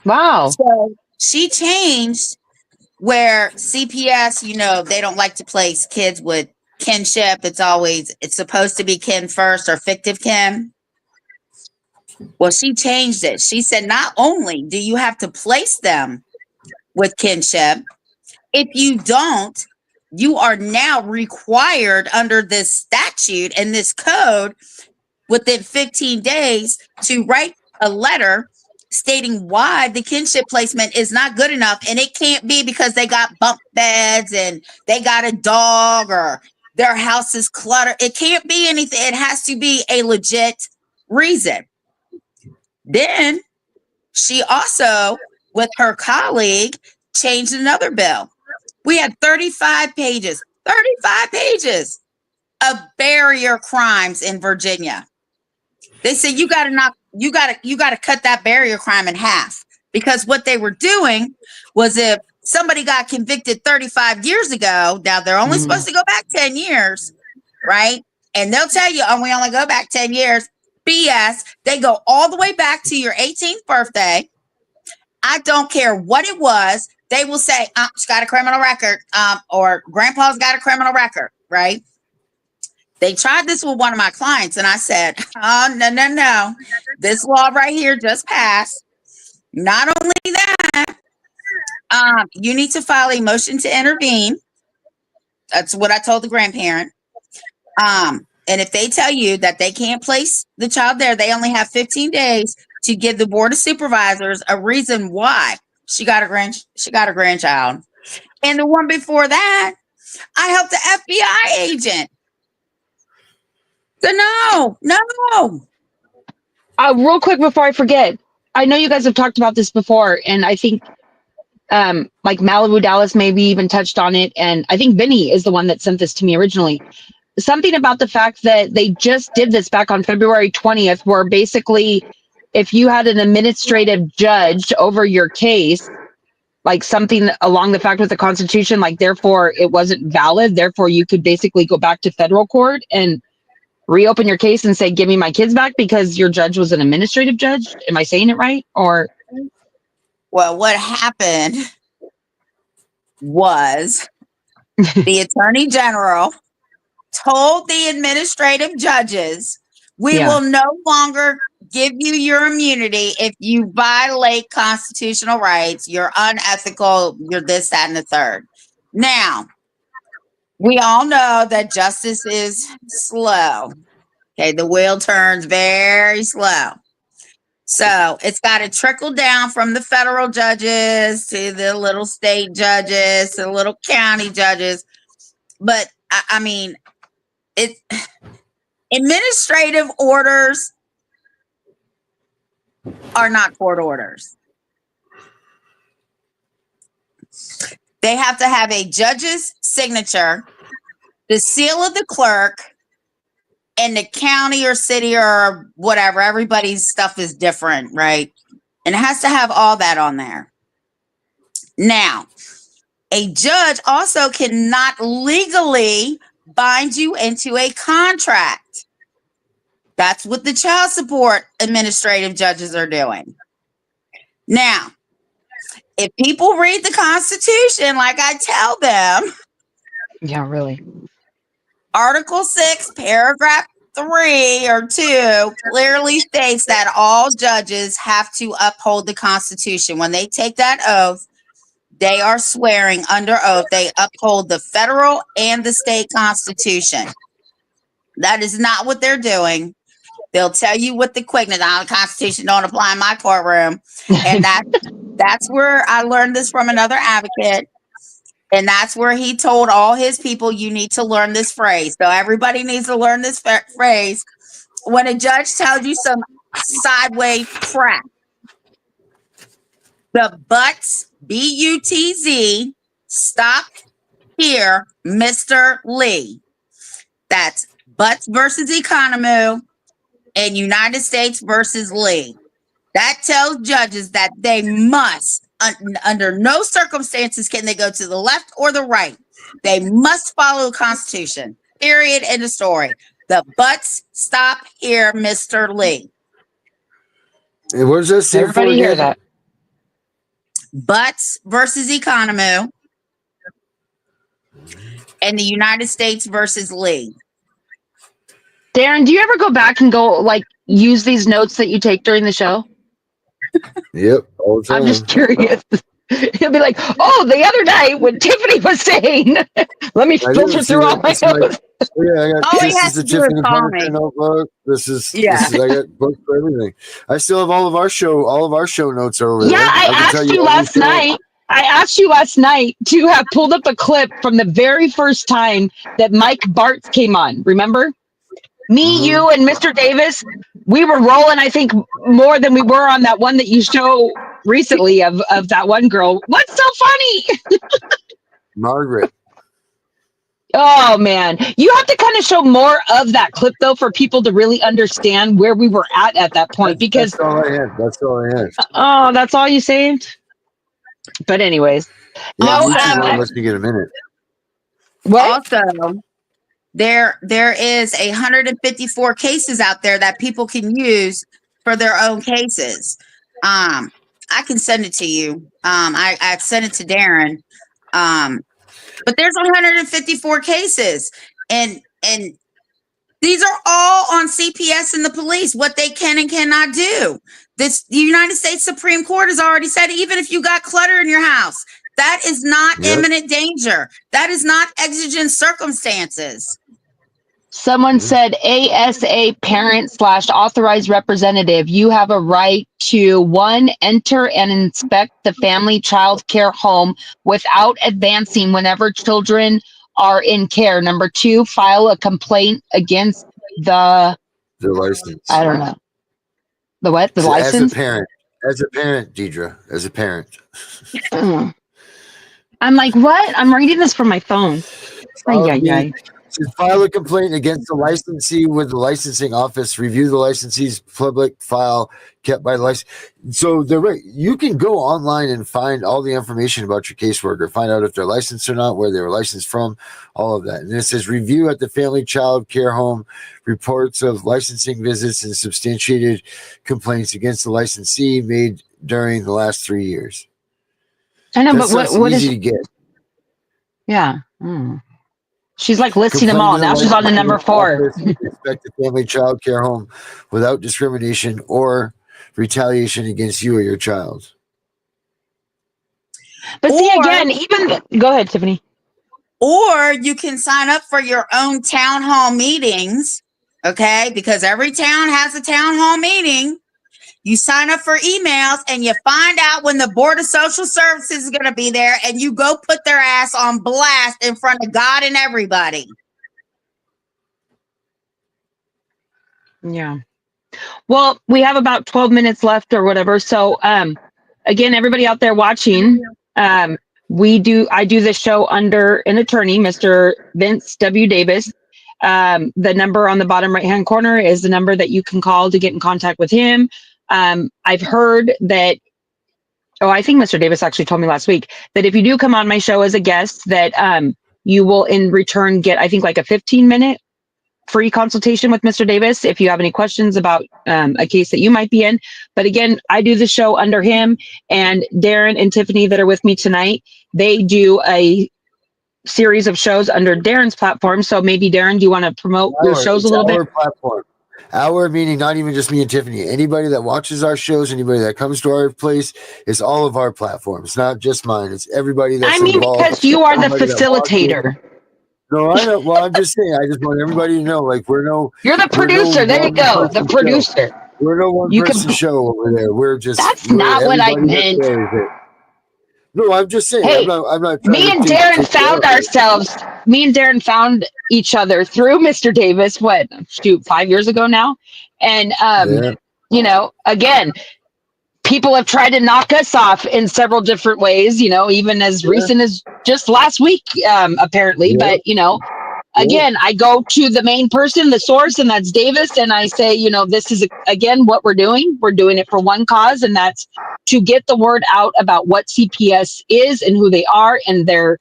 Wow. So she changed where CPS, you know, they don't like to place kids with kinship. It's supposed to be kin first or fictive kin. Well, she changed it. She said, not only do you have to place them with kinship, if you don't, you are now required under this statute and this code within 15 days to write a letter stating why the kinship placement is not good enough. And it can't be because they got bunk beds and they got a dog or their house is cluttered. It can't be anything. It has to be a legit reason. Then she also, with her colleague, changed another bill. We had 35 pages of barrier crimes in Virginia. They said you got to cut that barrier crime in half, because what they were doing was, if somebody got convicted 35 years ago, now they're only supposed to go back 10 years, right? And they'll tell you, oh, we only go back 10 years. BS. They go all the way back to your 18th birthday, I don't care what it was. They will say, she's got a criminal record, or grandpa's got a criminal record, right? They tried this with one of my clients, and I said, oh, no, no, no. This law right here just passed. Not only that, you need to file a motion to intervene. That's what I told the grandparent. And if they tell you that they can't place the child there, they only have 15 days to give the board of supervisors a reason why she got a grandchild. And the one before that, I helped the FBI agent. So no. Real quick before I forget, I know you guys have talked about this before, and I think like Malibu Dallas maybe even touched on it, and I think Vinny is the one that sent this to me originally. Something about the fact that they just did this back on February 20th, where basically if you had an administrative judge over your case, like something along the fact with the Constitution, like therefore it wasn't valid, therefore you could basically go back to federal court and reopen your case and say, give me my kids back because your judge was an administrative judge. Am I saying it right? Or well, what happened was the attorney general told the administrative judges, we will no longer give you your immunity if you violate constitutional rights, you're unethical, you're this, that, and the third. Now, we all know that justice is slow. Okay, the wheel turns very slow. So it's got to trickle down from the federal judges to the little state judges to the little county judges. But I mean, administrative orders are not court orders. They have to have a judge's signature, the seal of the clerk, and the county or city or whatever. Everybody's stuff is different, right? And it has to have all that on there. Now, a judge also cannot legally bind you into a contract. That's what the child support administrative judges are doing. Now, if people read the Constitution like I tell them, yeah, really. Article 6, paragraph 3 or 2 clearly states that all judges have to uphold the Constitution. When they take that oath, they are swearing under oath they uphold the federal and the state Constitution. That is not what they're doing. They'll tell you what the quickness, the Constitution don't apply in my courtroom. And that's where I learned this from another advocate. And that's where he told all his people, you need to learn this phrase. So everybody needs to learn this phrase. When a judge tells you some sideways crap, the butts, B-U-T-Z, stop here, Mr. Lee. That's Butts versus Economo and United States versus Lee. That tells judges that they must, under no circumstances can they go to the left or the right. They must follow the Constitution. Period. End of story. The butts stop here, Mr. Lee. And what does that stand for? Everybody hear that? Butts versus Economo and the United States versus Lee. Darren, do you ever go back and go like use these notes that you take during the show? Yep, all the time. I'm just curious. He'll be like, "Oh, the other night when Tiffany was saying, let me filter through all my notes." Yeah, I got All he this has is the to do is Tiffany call Parker me. notebook. This is Yeah. I got books for everything. I still have all of our show notes are over Yeah, there. I can asked tell you every last show. night. I asked you last night to have pulled up a clip from the very first time that Mike Bartz came on. Remember? Me, you, and Mr. Davis, we were rolling, I think, more than we were on that one that you show recently of that one girl. What's so funny? Margaret. Oh, man. You have to kind of show more of that clip, though, for people to really understand where we were at that point. Because That's all I had. That's all I had. oh, that's all you saved? But anyways. Yeah, No, YouTube won't let me get a minute. What? Also, there is 154 cases out there that people can use for their own cases. I can send it to you. I sent it to Darren. But there's 154 cases, and these are all on CPS and the police, what they can and cannot do. The United States Supreme Court has already said, even if you got clutter in your house, that is not imminent danger. That is not exigent circumstances. Someone said ASA parent / authorized representative. You have a right to 1, enter and inspect the family child care home without advancing whenever children are in care. Number 2, file a complaint against the license. I don't know. The what? The license? As a parent, Deidre, as a parent. I'm like, what? I'm reading this from my phone. File a complaint against the licensee with the licensing office. Review the licensee's public file kept by the license. So they're right. You can go online and find all the information about your caseworker, find out if they're licensed or not, where they were licensed from, all of that. And it says review at the family child care home, reports of licensing visits and substantiated complaints against the licensee made during the last 3 years. I know, but what easy is to get? Yeah. She's like listing them all. Now she's on to number 4. Inspect the family child care home without discrimination or retaliation against you or your child. But see, again, go ahead, Tiffany. Or you can sign up for your own town hall meetings, okay? Because every town has a town hall meeting. You sign up for emails and you find out when the Board of Social Services is going to be there, and you go put their ass on blast in front of God and everybody. Yeah. Well, we have about 12 minutes left or whatever. So, again, everybody out there watching, I do this show under an attorney, Mr. Vince W. Davis. The number on the bottom right-hand corner is the number that you can call to get in contact with him. I've heard that, I think Mr. Davis actually told me last week that if you do come on my show as a guest, that you will in return get, I think, like a 15-minute free consultation with Mr. Davis if you have any questions about a case that you might be in. But again, I do the show under him, and Darren and Tiffany that are with me tonight, they do a series of shows under Darren's platform. So maybe, Darren, do you want to promote your shows a little bit? Platform. Our meaning, not even just me and Tiffany. Anybody that watches our shows, anybody that comes to our place, it's all of our platforms, not just mine. It's everybody that's involved. Because you are the facilitator. No, I know. Well, I'm just saying. I just want everybody to know, like, You're the producer. There you go. The producer. Show. We're no one-person show over there. We're just. That's not what I meant. No, I'm just saying. Hey, I'm not me and Darren found ourselves. Me and Darren found each other through Mr. Davis. 5 years ago now, and again, people have tried to knock us off in several different ways. Even as recent as just last week, apparently. Yeah. But again, I go to the main person, the source, and that's Davis, and I say, this is again what we're doing. We're doing it for one cause, and that's to get the word out about what CPS is and who they are and their,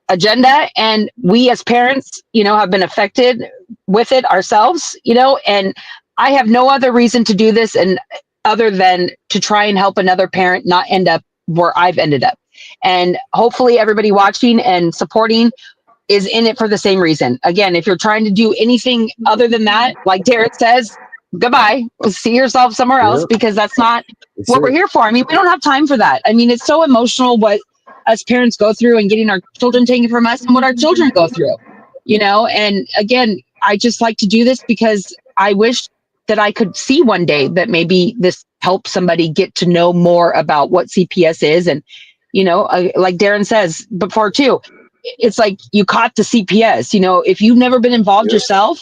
agenda. And we as parents, have been affected with it ourselves, and I have no other reason to do this and other than to try and help another parent not end up where I've ended up. And hopefully everybody watching and supporting is in it for the same reason. Again, if you're trying to do anything other than that, like Derek says, goodbye, see yourself somewhere else, because that's not what we're here for. I mean, we don't have time for that. I mean, it's so emotional what us parents go through and getting our children taken from us and what our children go through, and again, I just like to do this because I wish that I could see one day that maybe this helps somebody get to know more about what CPS is. And, like Darren says before too, it's like you caught the CPS, if you've never been involved yourself,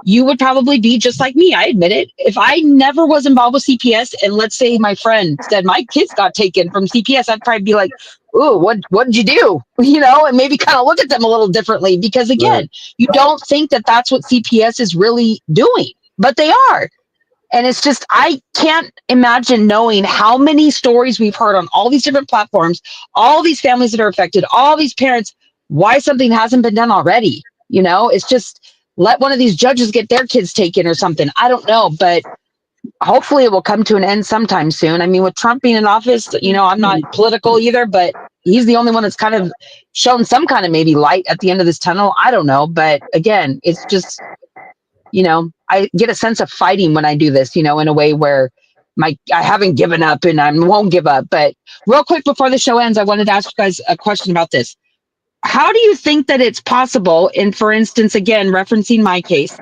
you would probably be just like me. I admit it. If I never was involved with CPS, and let's say my friend said my kids got taken from CPS, I'd probably be like, "Ooh, what did you do?" And maybe kind of look at them a little differently, because again, you don't think that that's what CPS is really doing, but they are. And it's just, I can't imagine knowing how many stories we've heard on all these different platforms, all these families that are affected, all these parents, why something hasn't been done already. It's just, let one of these judges get their kids taken or something. I don't know, but hopefully it will come to an end sometime soon. I mean, with Trump being in office, I'm not political either, but he's the only one that's kind of shown some kind of maybe light at the end of this tunnel. I don't know. But again, it's just, I get a sense of fighting when I do this, in a way where I haven't given up and I won't give up. But real quick before the show ends, I wanted to ask you guys a question about this. How do you think that it's possible? And for instance, again, referencing my case,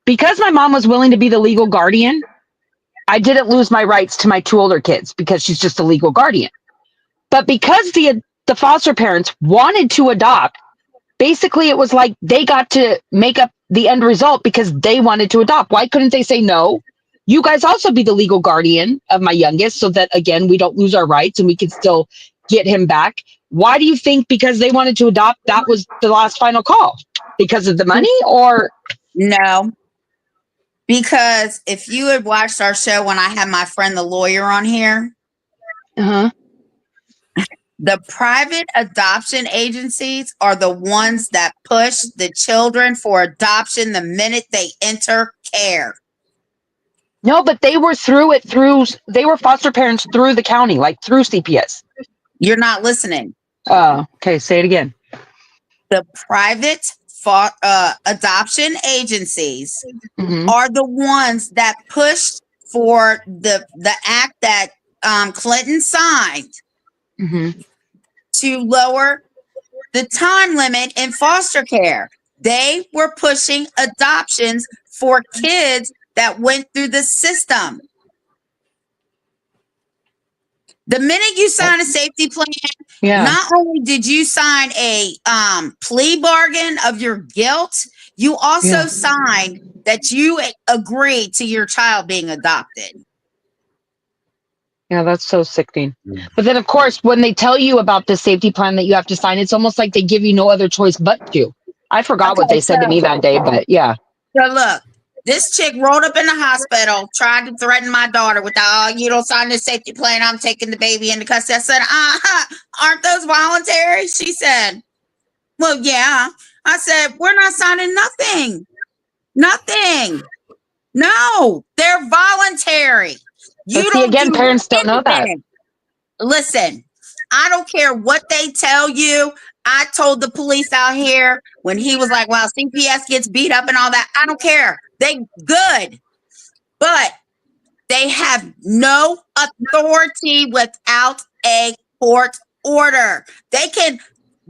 because my mom was willing to be the legal guardian, I didn't lose my rights to my 2 older kids because she's just a legal guardian. But because the foster parents wanted to adopt, basically it was like they got to make up the end result because they wanted to adopt. Why couldn't they say, no, you guys also be the legal guardian of my youngest so that, again, we don't lose our rights and we can still get him back? Why do you think because they wanted to adopt, that was the last final call? Because of the money or? No. Because if you had watched our show when I had my friend the lawyer on here, the private adoption agencies are the ones that push the children for adoption the minute they enter care. No, but they were they were foster parents through the county, like through CPS. You're not listening. Okay, say it again. The private adoption agencies are the ones that pushed for the act that Clinton signed to lower the time limit in foster care. They were pushing adoptions for kids that went through the system. The minute you sign a safety plan, not only did you sign a plea bargain of your guilt, you also signed that you agree to your child being adopted. Yeah, that's so sickening. But then, of course, when they tell you about the safety plan that you have to sign, it's almost like they give you no other choice but to. I forgot what they said to me that day, but yeah. So look, this chick rolled up in the hospital, tried to threaten my daughter with, you don't sign the safety plan, I'm taking the baby into custody. I said, aren't those voluntary? She said, well, yeah. I said, we're not signing nothing. Nothing. No, they're voluntary. Parents don't know that. Listen, I don't care what they tell you. I told the police out here when he was like, well, CPS gets beat up and all that. I don't care. They good. But they have no authority without a court order. They can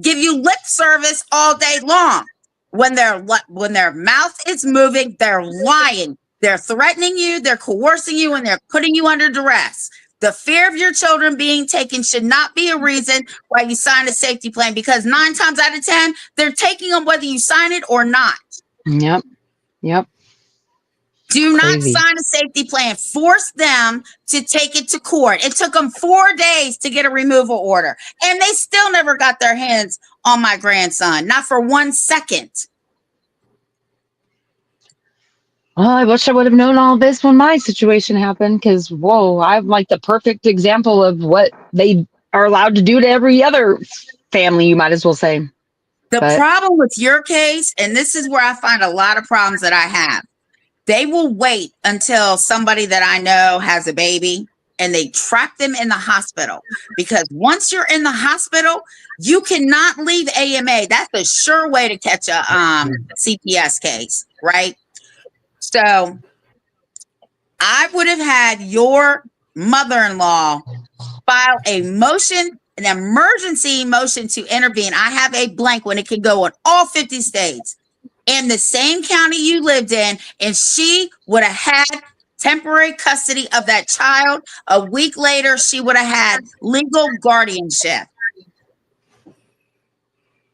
give you lip service all day long. When their mouth is moving, they're lying. They're threatening you, they're coercing you, and they're putting you under duress. The fear of your children being taken should not be a reason why you sign a safety plan, because 9 times out of 10, they're taking them whether you sign it or not. Yep. Do not sign a safety plan. Force them to take it to court. It took them 4 days to get a removal order, and they still never got their hands on my grandson, not for 1 second. Well, I wish I would have known all this when my situation happened, because, I'm like the perfect example of what they are allowed to do to every other family, you might as well say. The problem with your case, and this is where I find a lot of problems that I have, they will wait until somebody that I know has a baby and they trap them in the hospital, because once you're in the hospital, you cannot leave AMA. That's a sure way to catch a CPS case, right? So I would have had your mother-in-law file an emergency motion to intervene. I have a blank when it can go in all 50 states in the same county you lived in, and she would have had temporary custody of that child. A week later, she would have had legal guardianship.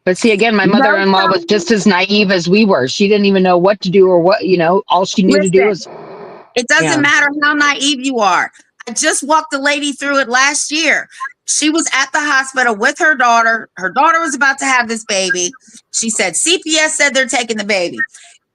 But see, again, my mother-in-law was just as naive as we were. She didn't even know what to do or what, all she knew to do was. It doesn't matter how naive you are. I just walked a lady through it last year. She was at the hospital with her daughter. Her daughter was about to have this baby. She said, CPS said they're taking the baby.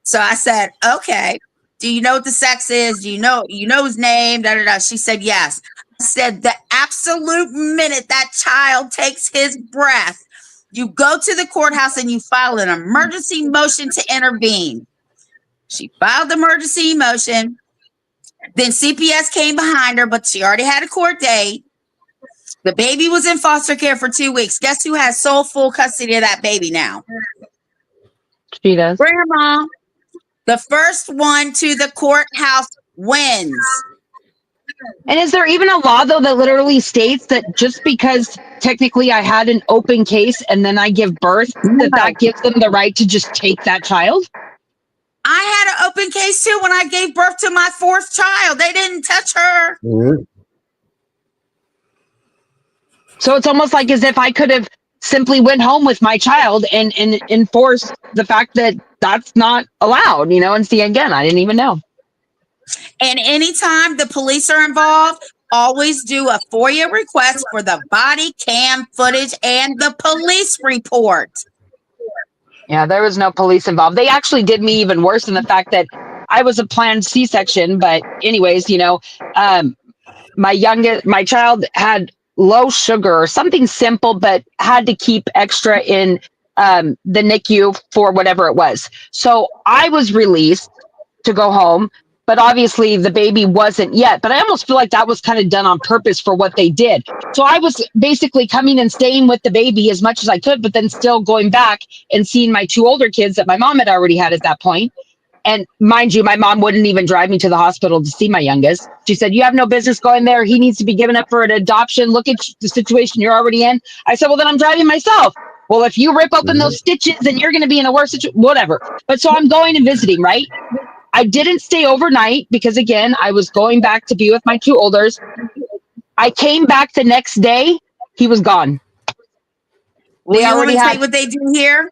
So I said, okay, do you know what the sex is? Do you know his name? Da, da, da. She said, yes. I said, the absolute minute that child takes his breath, you go to the courthouse and you file an emergency motion to intervene. She filed the emergency motion. Then CPS came behind her, but she already had a court date. The baby was in foster care for 2 weeks. Guess who has sole full custody of that baby now? She does. Grandma. The first one to the courthouse wins. And is there even a law, though, that literally states that just because technically I had an open case and then I give birth, that gives them the right to just take that child? I had an open case too when I gave birth to my 4th child. They didn't touch her. Mm-hmm. So it's almost like as if I could have simply went home with my child and enforced the fact that that's not allowed, and see, again, I didn't even know. And anytime the police are involved, always do a FOIA request for the body cam footage and the police report. Yeah, there was no police involved. They actually did me even worse in the fact that I was a planned C-section. But anyways, my child had low sugar or something simple, but had to keep extra in the NICU for whatever it was. So I was released to go home, but obviously the baby wasn't yet. But I almost feel like that was kind of done on purpose for what they did. So I was basically coming and staying with the baby as much as I could, but then still going back and seeing my 2 older kids that my mom had already had at that point. And mind you, my mom wouldn't even drive me to the hospital to see my youngest. She said, "You have no business going there. He needs to be given up for an adoption. Look at the situation you're already in." I said, "Well, then I'm driving myself." "Well, if you rip open those stitches, then you're going to be in a worse situation, whatever." But so I'm going and visiting, right? I didn't stay overnight because, again, I was going back to be with my 2 olders. I came back the next day. He was gone. They already had what they do here.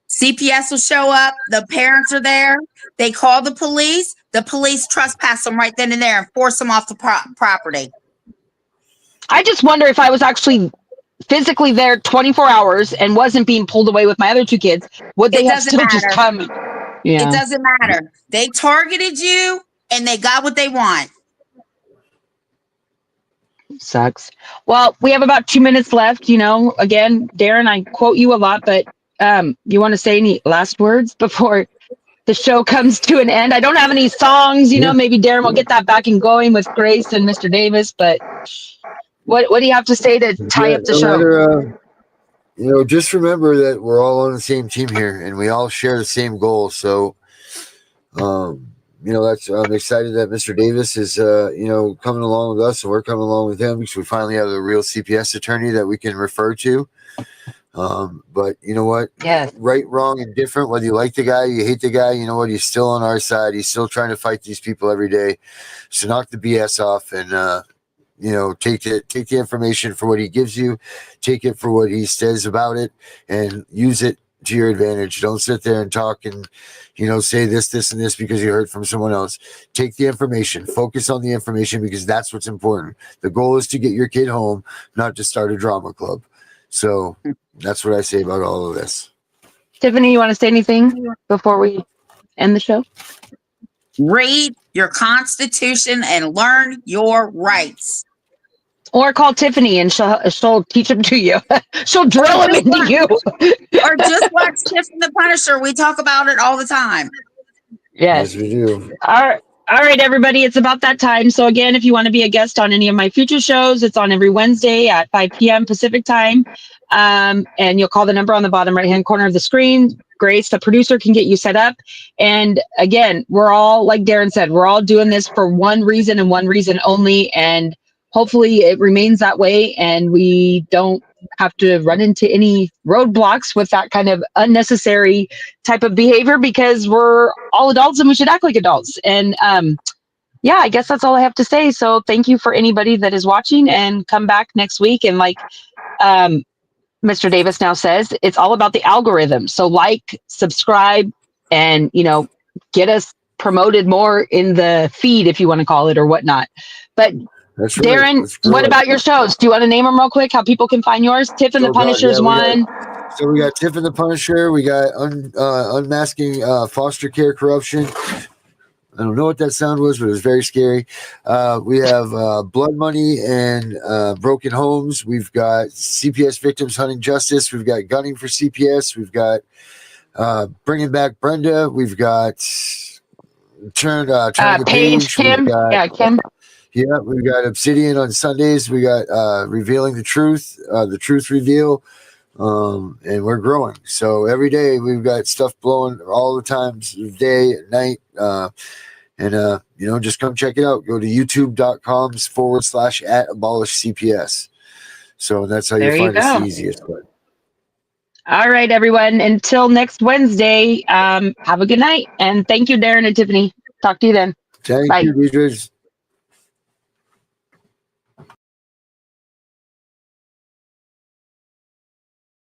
CPS will show up. The parents are there. They call the police. The police trespass them right then and there and force them off the property. I just wonder if I was actually physically there 24 hours and wasn't being pulled away with my other 2 kids, would they have still just come? Yeah. It doesn't matter. They targeted you and they got what they want. Sucks. Well, we have about 2 minutes left. Again, Darren, I quote you a lot, but you want to say any last words before the show comes to an end? I don't have any songs, maybe Darren will get that back and going with Grace and Mr. Davis, but what do you have to say to tie up the show? Just remember that we're all on the same team here and we all share the same goal. So, I'm excited that Mr. Davis is, coming along with us and we're coming along with him because we finally have a real CPS attorney that we can refer to. But you know what? Yeah. Right, wrong, and different. Whether you like the guy, you hate the guy, you know what? He's still on our side. He's still trying to fight these people every day. So knock the BS off and, take the information for what he gives you, take it for what he says about it, and use it to your advantage. Don't sit there and talk and, say this, and this because you heard from someone else. Take the information, focus on the information because that's what's important. The goal is to get your kid home, not to start a drama club. So that's what I say about all of this. Tiffany, you want to say anything before we end the show? Read your Constitution and learn your rights. Or call Tiffany and she'll teach them to you. She'll drill them into you. Or just watch Tiffany the Punisher. We talk about it all the time. Yes, we do. All right, everybody. It's about that time. So again, if you want to be a guest on any of my future shows, it's on every Wednesday at 5 p.m. Pacific time. And you'll call the number on the bottom right-hand corner of the screen. Grace, the producer, can get you set up. And again, we're all, like Darren said, we're all doing this for one reason and one reason only. And hopefully it remains that way and we don't have to run into any roadblocks with that kind of unnecessary type of behavior because we're all adults and we should act like adults. And I guess that's all I have to say. So thank you for anybody that is watching and come back next week. And like Mr. Davis now says, it's all about the algorithm. So like, subscribe, and, get us promoted more in the feed, if you want to call it, or whatnot. But that's Darren, right. what about your shows? Do you want to name them real quick? How people can find yours? Tiff and the Punisher's one. So we got Tiff and the Punisher. We got Unmasking Foster Care Corruption. I don't know what that sound was, but it was very scary. We have Blood Money and Broken Homes. We've got CPS Victims Hunting Justice. We've got Gunning for CPS. We've got Bringing Back Brenda. We've got turn the Paige, page. We've Kim. got Yeah, Kim. yeah, we've got Obsidian on Sundays. We got revealing the truth reveal, and we're growing. So every day we've got stuff blowing all the times, day at night. And just come check it out. Go to youtube.com/@abolish CPS. So that's how you There you find us the go. easiest way. All right, everyone. Until next Wednesday, have a good night. And thank you, Darren and Tiffany. Talk to you then. Thank Bye. you, Deidre.